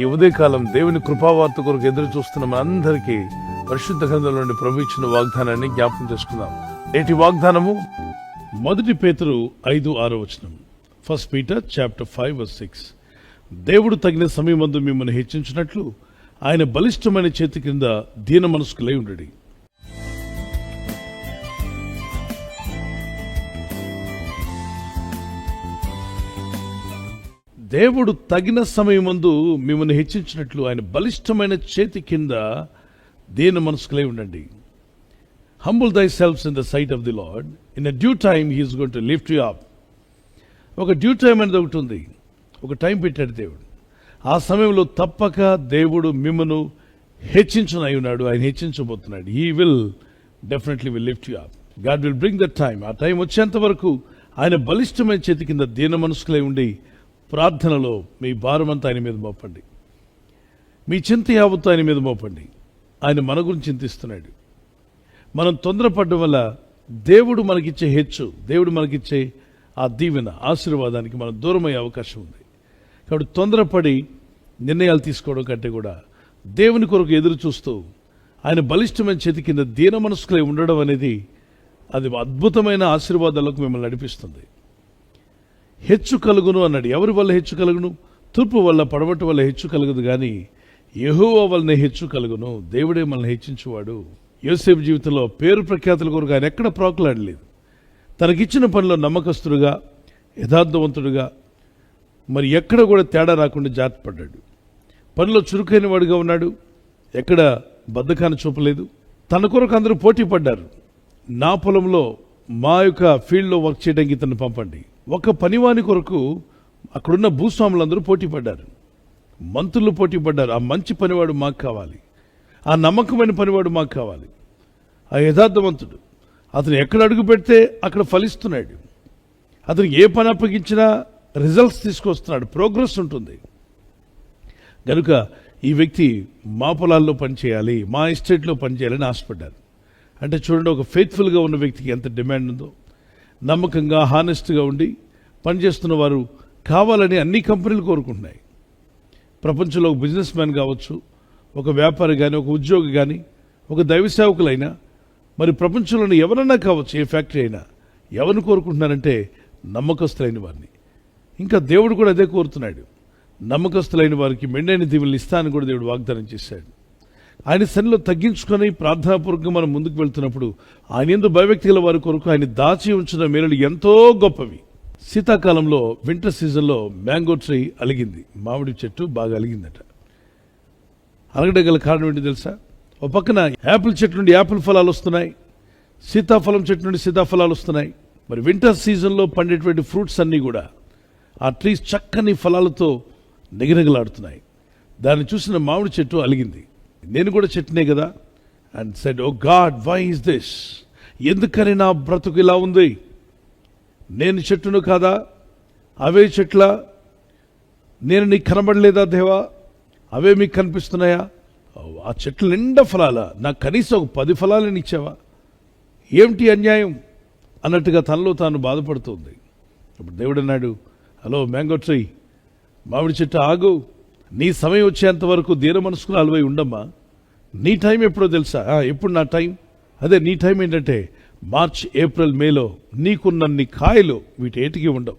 ఈ ఉదయకాలం దేవుని కృపావార్త కొరకు ఎదురు చూస్తున్న మనందరికీ పరిశుద్ధ గ్రంథంలో నుండి ప్రభు ఇచ్చిన వాగ్దానాన్ని జ్ఞాపకం చేసుకుందాం. నేటి వాగ్దానము 1 పేతురు 5:6. 1 Peter chapter 5:6. దేవుడు తగిన సమయమందు మిమ్మల్ని హెచ్చించినట్లు ఆయన బలిష్టమైన చేతి కింద దీన మనస్కులై ఉండడి. దేవుడు తగిన సమయమందు మిమ్మల్ని హెచ్చించినట్లు ఆయన బలిష్టమైన చేతి కింద దీన మనస్కులై ఉండండి. Humble thyselves in the sight of the Lord, in a due time he is going to lift you up. ఒక డ్యూ టైం అనేది ఒకటి ఉంది, ఒక టైం పెట్టాడు దేవుడు. ఆ సమయంలో తప్పక దేవుడు మిమ్మను హెచ్చించనై ఉన్నాడు, ఆయన హెచ్చించబోతున్నాడు. He will definitely will lift you up. God will bring that time. ఆ టైం వచ్చేంత వరకు ఆయన బలిష్టమైన చేతి కింద దీన మనస్కులై ఉండి ప్రార్థనలో మీ భారమంతా ఆయన మీద మోపండి, మీ చింత యావత్తు ఆయన మీద మోపండి. ఆయన మన గురించి చింతిస్తున్నాడు. మనం తొందరపడడం వల్ల దేవుడు మనకిచ్చే హెచ్చు, దేవుడు మనకిచ్చే ఆ దీవెన ఆశీర్వాదానికి మనం దూరమయ్యే అవకాశం ఉంది. కాబట్టి తొందరపడి నిర్ణయాలు తీసుకోవడం కంటే కూడా దేవుని కొరకు ఎదురు చూస్తూ ఆయన బలిష్టమైన చేతి కింద దీన మనస్కులై ఉండడం అనేది అది అద్భుతమైన ఆశీర్వాదాలకు మిమ్మల్ని నడిపిస్తుంది. హెచ్చు కలుగును అన్నాడు. ఎవరి వల్ల హెచ్చు కలుగును? తూర్పు వల్ల పడమటి వల్ల హెచ్చు కలుగుదు, కానీ యెహోవా వల్లనే హెచ్చు కలుగును. దేవుడే మనల్ని హెచ్చించువాడు. యోసేపు జీవితంలో పేరు ప్రఖ్యాతుల కొరకు ఆయన ఎక్కడ ప్రాకులాడలేదు. తనకిచ్చిన పనిలో నమ్మకస్తుడుగా, యథార్థవంతుడుగా, మరి ఎక్కడ కూడా తేడా రాకుండా జాగ్రత్త పడ్డాడు. పనిలో చురుకైన వాడిగా ఉన్నాడు, ఎక్కడ బద్ధకాన్ని చూపలేదు. తన కొరకు అందరూ పోటీ పడ్డారు. నా పొలంలో మా యొక్క ఫీల్డ్లో వర్క్ చేయడానికి ఇతన్ని పంపండి. ఒక పనివాని కొరకు అక్కడున్న భూస్వాములందరూ పోటీ పడ్డారు, మంత్రులు పోటీ పడ్డారు. ఆ మంచి పనివాడు మాకు కావాలి, ఆ నమ్మకమైన పనివాడు మాకు కావాలి, ఆ యథార్థవంతుడు. అతను ఎక్కడ అడుగు పెడితే అక్కడ ఫలిస్తున్నాడు. అతను ఏ పని అప్పగించినా రిజల్ట్స్ తీసుకొస్తున్నాడు, ప్రోగ్రెస్ ఉంటుంది. కనుక ఈ వ్యక్తి మా పొలాల్లో పనిచేయాలి, మా ఎస్టేట్లో పనిచేయాలని ఆశపడ్డారు. అంటే చూడండి, ఒక ఫెయిత్ఫుల్గా ఉన్న వ్యక్తికి ఎంత డిమాండ్ ఉందో. నమ్మకంగా, హానెస్ట్గా ఉండి పనిచేస్తున్న వారు కావాలని అన్ని కంపెనీలు కోరుకుంటున్నాయి. ప్రపంచంలో ఒక బిజినెస్ మ్యాన్ కావచ్చు, ఒక వ్యాపారి కానీ, ఒక ఉద్యోగి కానీ, ఒక దైవ సేవకులైనా, మరి ప్రపంచంలోని ఎవరన్నా కావచ్చు, ఏ ఫ్యాక్టరీ అయినా ఎవరిని కోరుకుంటున్నారంటే నమ్మకస్తులైన వారిని. ఇంకా దేవుడు కూడా అదే కోరుతున్నాడు. నమ్మకస్తులైన వారికి మెండైన దీవెనలు ఇస్తానని కూడా దేవుడు వాగ్దానం చేశాడు. ఆయన సన్నిలో తగ్గించుకొని ప్రార్థనాపూర్వకంగా మనం ముందుకు వెళ్తున్నప్పుడు ఆయన యందు భయభక్తి గల వారి కొరకు ఆయన దాచి ఉంచిన మేలులు ఎంతో గొప్పవి. శీతాకాలంలో, వింటర్ సీజన్లో మ్యాంగో ట్రీ అలిగింది, మామిడి చెట్టు బాగా అలిగిందట. అలగడం గల కారణం ఏంటి తెలుసా? ఒక పక్కన యాపిల్ చెట్టు నుండి యాపిల్ ఫలాలు వస్తున్నాయి, సీతాఫలం చెట్టు నుండి సీతాఫలాలు వస్తున్నాయి. మరి వింటర్ సీజన్లో పండేటువంటి ఫ్రూట్స్ అన్నీ కూడా ఆ ట్రీస్ చక్కని ఫలాలతో నిగనిగలాడుతున్నాయి. దాన్ని చూసిన మామిడి చెట్టు అలిగింది. నేను కూడా చెట్టునే కదా. And said, oh God, why is this? ఎందుకని నా బ్రతుకు ఇలా ఉంది? నేను చెట్టును కాదా? అవే చెట్ల? నేను నీకు కనబడలేదా దేవా? అవే మీకు కనిపిస్తున్నాయా? ఆ చెట్ల నిండా ఫలాలా? నాకు కనీసం ఒక 10 ఫలాలను ఇచ్చావా? ఏమిటి అన్యాయం అన్నట్టుగా తనలో తాను బాధపడుతుంది. ఇప్పుడు దేవుడు అన్నాడు, హలో మ్యాంగో ట్రీ, మామిడి చెట్టు ఆగు, నీ సమయం వచ్చేంత వరకు దీన మనస్కులు అలవై ఉండమ్మా. నీ టైం ఎప్పుడో తెలుసా? ఎప్పుడు నా టైం? అదే నీ టైం ఏంటంటే మార్చ్, ఏప్రిల్, మేలో నీకున్నన్ని కాయలు వీటేటికి ఉండవు.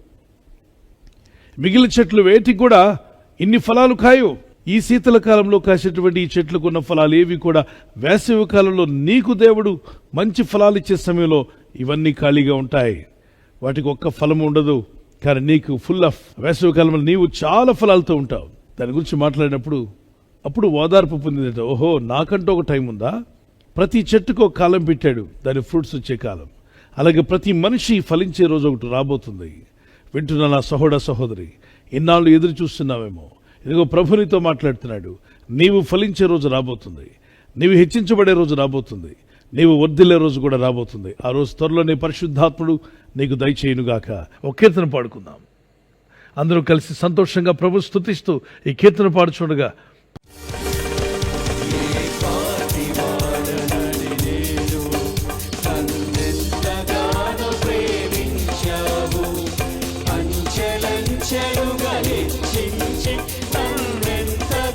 మిగిలిన చెట్లు వేటికి కూడా ఇన్ని ఫలాలు కాయవు. ఈ శీతల కాలంలో కాసేటువంటి ఈ చెట్లకు ఉన్న ఫలాలు ఏవి కూడా వేసవి కాలంలో నీకు దేవుడు మంచి ఫలాలు ఇచ్చే సమయంలో ఇవన్నీ ఖాళీగా ఉంటాయి. వాటికి ఒక్క ఫలం ఉండదు. కానీ నీకు ఫుల్ ఆఫ్ వేసవి కాలంలో నీవు చాలా ఫలాలతో ఉంటావు. దాని గురించి మాట్లాడినప్పుడు అప్పుడు ఓదార్పు పొందిందట. ఓహో, నాకంటూ ఒక టైం ఉందా? ప్రతి చెట్టుకు ఒక కాలం పెట్టాడు, దాని ఫ్రూట్స్ వచ్చే కాలం. అలాగే ప్రతి మనిషి ఫలించే రోజు ఒకటి రాబోతుంది. వింటున్న నా సహోదర సహోదరి, ఇన్నాళ్ళు ఎదురు చూస్తున్నావేమో, ఇదిగో ప్రభు నీతో మాట్లాడుతున్నాడు. నీవు ఫలించే రోజు రాబోతుంది, నీవు హెచ్చించబడే రోజు రాబోతుంది, నీవు వర్ధిల్లే రోజు కూడా రాబోతుంది. ఆ రోజు త్వరలోనే పరిశుద్ధాత్ముడు నీకు దయచేయునుగాక. ఒక కీర్తన పాడుకుందాం. అందరూ కలిసి సంతోషంగా ప్రభు స్తుతిస్తూ ఈ కీర్తన పాడుచుండగా, చెడుగా హెచ్చించి నన్నెంతగానో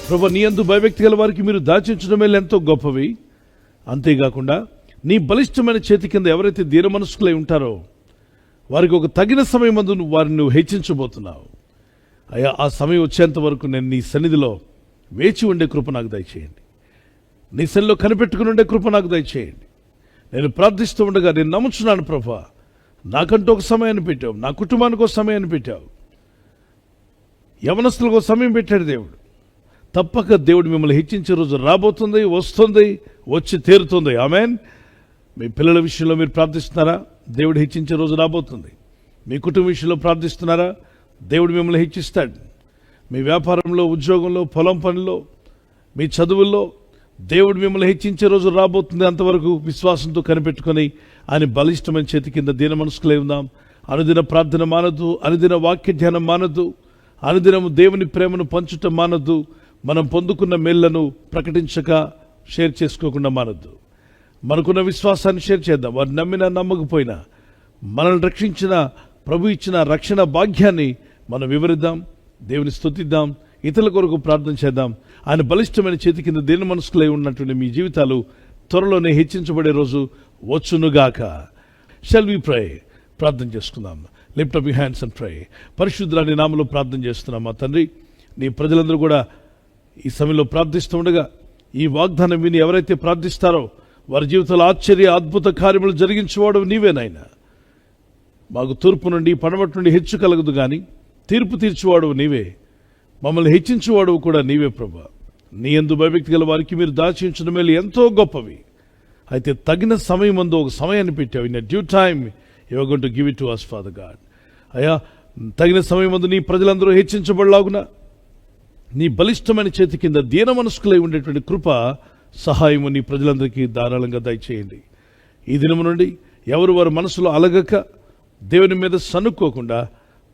ప్రభువా, నీ యందు భయభక్తి గల వారికి మీరు దాచించడం మేలు ఎంతో గొప్పవి. అంతేకాకుండా నీ బలిష్టమైన చేతి కింద ఎవరైతే దీన మనస్కులై ఉంటారో వారికి ఒక తగిన సమయం మందు వారిని నువ్వు హెచ్చించబోతున్నావు. అయ్యా, ఆ సమయం వచ్చేంత వరకు నేను నీ సన్నిధిలో వేచి ఉండే కృప నాకు దయచేయండి. నీ సన్నిధిలో కనిపెట్టుకుని ఉండే కృప నాకు దయచేయండి. నేను ప్రార్థిస్తూ ఉండగా నేను నమ్ముచున్నాను ప్రభువా, నాకంటూ ఒక సమయాన్ని పెట్టావు, నా కుటుంబానికి ఒక సమయాన్ని పెట్టావు, యవనస్తులకు ఒక సమయం పెట్టాడు దేవుడు. తప్పక దేవుడు మిమ్మల్ని హెచ్చించే రోజు రాబోతుంది, వస్తుంది, వచ్చి తీరుతుంది. ఆమేన్. మీ పిల్లల విషయంలో మీరు ప్రార్థిస్తున్నారా? దేవుడు హెచ్చించే రోజు రాబోతుంది. మీ కుటుంబ విషయంలో ప్రార్థిస్తున్నారా? దేవుడు మిమ్మల్ని హెచ్చిస్తాడు. మీ వ్యాపారంలో, ఉద్యోగంలో, పొలం పనిలో, మీ చదువుల్లో దేవుడు మిమ్మల్ని హెచ్చించే రోజు రాబోతుంది. అంతవరకు విశ్వాసంతో కనిపెట్టుకొని ఆయన బలిష్టమైన చేతి కింద దీన మనసుకులై ఉందాం. అనుదిన ప్రార్థన మానద్దు, అనుదిన వాక్య ధ్యానం మానద్దు, అనుదినము దేవుని ప్రేమను పంచుట మానద్దు, మనం పొందుకున్న మేళ్లను ప్రకటించక షేర్ చేసుకోకుండా మానద్దు. మనకున్న విశ్వాసాన్ని షేర్ చేద్దాం. వారు నమ్మినా నమ్మకపోయినా మనల్ని రక్షించిన ప్రభు ఇచ్చిన రక్షణ భాగ్యాన్ని మనం వివరిద్దాం, దేవుని స్తుతిద్దాం, ఇతరుల కొరకు ప్రార్థన చేద్దాం. ఆయన బలిష్టమైన చేతి కింద దీన మనసుకులై ఉన్నటువంటి మీ జీవితాలు త్వరలోనే హెచ్చించబడే రోజు వచ్చునుగాక. షల్ వి ప్రే? ప్రార్థన చేసుకుందాం. Lift up your hands and pray. పరిశుద్ధుడా, నీ నామములో ప్రార్థన చేస్తున్నాం. మా తండ్రి, నీ ప్రజలందరూ కూడా ఈ సమయంలో ప్రార్థిస్తూ ఉండగా ఈ వాగ్దానం విని ఎవరైతే ప్రార్థిస్తారో వారి జీవితంలో ఆశ్చర్య అద్భుత కార్యములు జరిగించేవాడు నీవేనాయన. మాకు తూర్పు నుండి పడమటి నుండి హెచ్చు కలగదు కానీ తీర్పు తీర్చువాడు నీవే, మమ్మల్ని హెచ్చించువాడు కూడా నీవే ప్రభా. నీ యందు భయభక్తి గల వారికి మీరు దాచించిన మేలు ఎంతో గొప్పవి. అయితే తగిన సమయం అందు ఒక సమయాన్ని పెట్టావు. In due time you are going to give it to us, father God. అయ్యా, తగిన సమయం అందు నీ ప్రజలందరూ హెచ్చించబడలాగున నీ బలిష్టమైన చేతి కింద దీన మనస్కులై ఉండేటువంటి కృప సహాయము నీ ప్రజలందరికీ ధారాళంగా దయచేయండి. ఈ దినము నుండి ఎవరు వారి మనసులో అలగక దేవుని మీద సనుక్కోకుండా,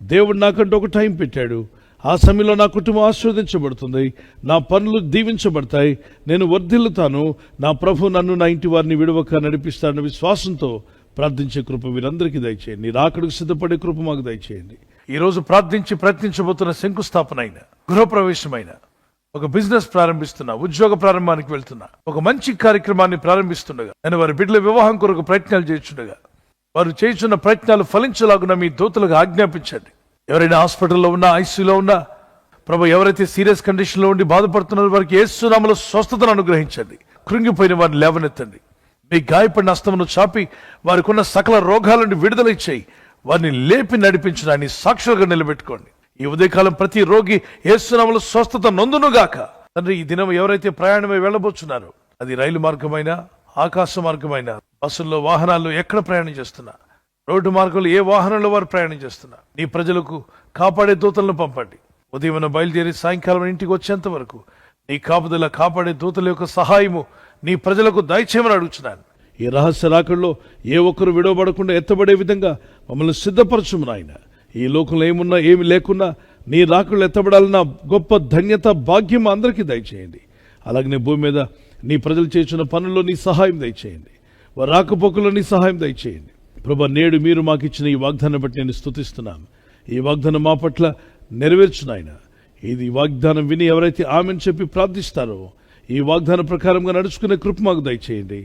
దేవుడు నాకంటూ ఒక టైం పెట్టాడు, ఆ సమయంలో నా కుటుంబం ఆశీర్వదించబడుతుంది, నా పనులు దీవించబడతాయి, నేను వర్ధిల్లుతాను, నా ప్రభు నన్ను నా ఇంటి వారిని విడవక నడిపిస్తాడన్న విశ్వాసంతో ప్రార్థించే కృప వీరందరికీ దయచేయండి. నీ రాకడకు సిద్ధపడే కృప మాకు దయచేయండి. ఈ రోజు ప్రార్థించి ప్రయత్నించబోతున్న శంకుస్థాపన అయిన, గృహప్రవేశమైన, ఒక బిజినెస్ ప్రారంభిస్తున్నా, ఉద్యోగ ప్రారంభానికి వెళ్తున్నా, ఒక మంచి కార్యక్రమాన్ని ప్రారంభిస్తుండగా, నేను వారి బిడ్డల వివాహం కొరకు ప్రయత్నాలు చేస్తుండగా వారు చేస్తున్న ప్రయత్నాలు ఫలించలాగున మీ దూతలకు ఆజ్ఞాపించండి. ఎవరైనా హాస్పిటల్లో ఉన్నా, ఐసీయూలో ఉన్నా ప్రభు, ఎవరైతే సీరియస్ కండిషన్లో ఉండి బాధపడుతున్నారో వారికి యేసు నామములో స్వస్థతను అనుగ్రహించండి. కృంగిపోయిన వారిని లేవనెత్తండి. మీ గాయపడిన హస్తమును చాపి వారికి ఉన్న సకల రోగాల నుండి విడుదల ఇచ్చేయి. వారిని లేపి నడిపించడాన్ని సాక్షులుగా నిలబెట్టుకోండి. ఈ ఉదయకాలం ప్రతి రోగి యేసు నామములో స్వస్థత నొందునుగాక. తండ్రి, ఈ దినం ఎవరైతే ప్రయాణమై వెళ్ళబోతున్నారో, అది రైలు మార్గమైనా, ఆకాశ మార్గమైనా, బస్సుల్లో, వాహనాల్లో ఎక్కడ ప్రయాణం చేస్తున్నా, రోడ్డు మార్గంలో ఏ వాహనంలో వారు ప్రయాణం చేస్తున్నా, నీ ప్రజలకు కాపాడే దూతలను పంపండి. ఉదయం బయలుదేరి సాయంకాలం ఇంటికి వచ్చేంత వరకు నీ కాపుదల, కాపాడే దూతల యొక్క సహాయము నీ ప్రజలకు దయచేయమని అడుగుతున్నాను. ఈ రహస్య రాకడలో ఏ ఒక్కరు విడవబడకుండా ఎత్తబడే విధంగా మమ్మల్ని సిద్ధపరచుము నాయన. ఈ లోకంలో ఏమున్నా ఏమి లేకున్నా నీ రాకడలో ఎత్తబడాలన్న గొప్ప ధన్యత, భాగ్యం అందరికీ దయచేయండి. అలాగనే భూమి మీద నీ ప్రజలు చేస్తున్న పనుల్లో నీ సహాయం దయచేయండి. వారి రాకపోకల్లో నీ సహాయం దయచేయండి. ప్రభా, నేడు మీరు మాకు ఇచ్చిన ఈ వాగ్దానం బట్టి నేను స్తుతిస్తున్నాను. ఈ వాగ్దానం మా పట్ల నెరవేర్చునాయన. ఇది వాగ్దానం విని ఎవరైతే ఆమెను చెప్పి ప్రార్థిస్తారో ఈ వాగ్దానం ప్రకారంగా నడుచుకునే కృప మాకు దయచేయండి.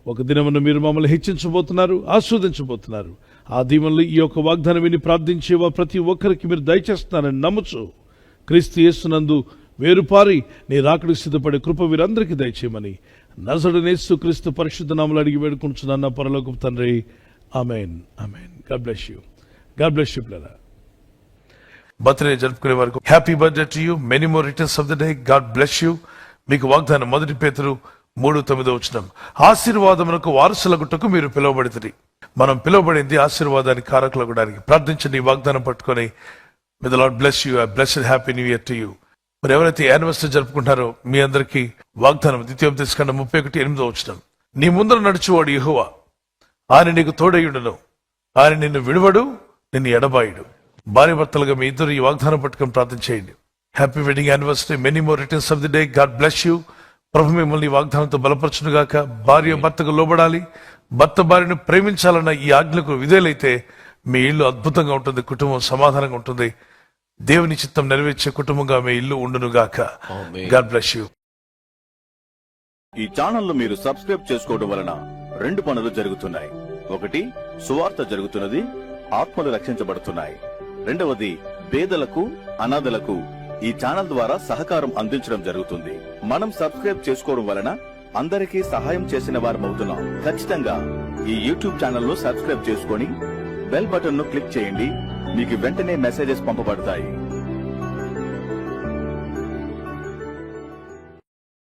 ఒక దినమున మీరు మమ్మల్ని హెచ్చించబోతున్నారు, ఆస్వాదించబోతున్నారు. ఆ దీవెనలు ఈ యొక్క వాగ్దానం విని ప్రార్థించే ప్రతి ఒక్కరికి మీరు దయచేస్తున్నారని నమ్ముచు క్రీస్తు యేసునందు వేరుపారి నీ రాకడికి సిద్ధపడే కృప వీరందరికీ దయచేయమని నజరేయుడైన యేసు క్రీస్తు పరిశుద్ధ నామములో అడిగి వేడుకుంటున్నాను నా పరలోకపు తండ్రి. ఆమేన్, ఆమేన్. God bless you. God bless you brother. Birthday జరుపుకునే వరకు happy birthday to you. Many more returns of the day. God bless you. మీకు వాగ్దానం 1 పేతురు 3:9 ఆశీర్వాదమునకు వారసులగుటకు మీరు పిలువబడితిరి. మనం పిలువబడింది ఆశీర్వాదానికి, కారకులగడానికి. ప్రార్థించండి. ఈ వాగ్దానం పట్టుకొని may the lord bless you. Blessed happy new year to you. మరి ఎవరైతే యానివర్సరీ జరుపుకుంటారో మీ అందరికీ వాగ్దానం ద్వితీయోపదేశకాండం 31:8 నీ ముందర నడుచువాడు యెహోవా, ఆయన నీకు తోడయుండును, ఆయన నిన్ను విడువడు, నిన్ను ఎడబాయుడు. భార్య భర్తలుగా మీ ఇద్దరు ఈ వాగ్దానం పట్టుకొని ప్రార్థన చేయండి. Happy wedding anniversary. Many more returns of the day. God bless you. ప్రభు మిమ్మల్ని వాగ్దానంతో బలపరచునుగాక. భార్య భర్తకు లోబడాలి, భర్త భార్యను ప్రేమించాలన్న ఈ ఆజ్ఞకు విధేయులైతే మీ ఇల్లు అద్భుతంగా ఉంటుంది, కుటుంబం సమాధానంగా ఉంటుంది. దేవుని చిత్తం నెరవేర్చే కుటుంబంగా మీ ఇల్లు ఉండునుగాక. God bless you. ఈ ఛానల్ ను మీరు సబ్స్క్రైబ్ చేసుకోవడం వలన 2 పనులు జరుగుతున్నాయి. ఒకటి, సువార్త జరుగుతున్నది, ఆత్మలు రక్షించబడుతున్నాయి. రెండవది, పేదలకు అనాథలకు ఈ ఛానల్ ద్వారా సహకారం అందించడం జరుగుతుంది. మనం సబ్స్క్రైబ్ చేసుకోవడం వలన అందరికీ సహాయం చేసిన వారమవుతున్నాం. ఖచ్చితంగా ఈ యూట్యూబ్ ఛానల్ ను సబ్స్క్రైబ్ చేసుకొని బెల్ బటన్ ను క్లిక్ చేయండి. మీకు వెంటనే మెసేజెస్ పంపబడతాయి.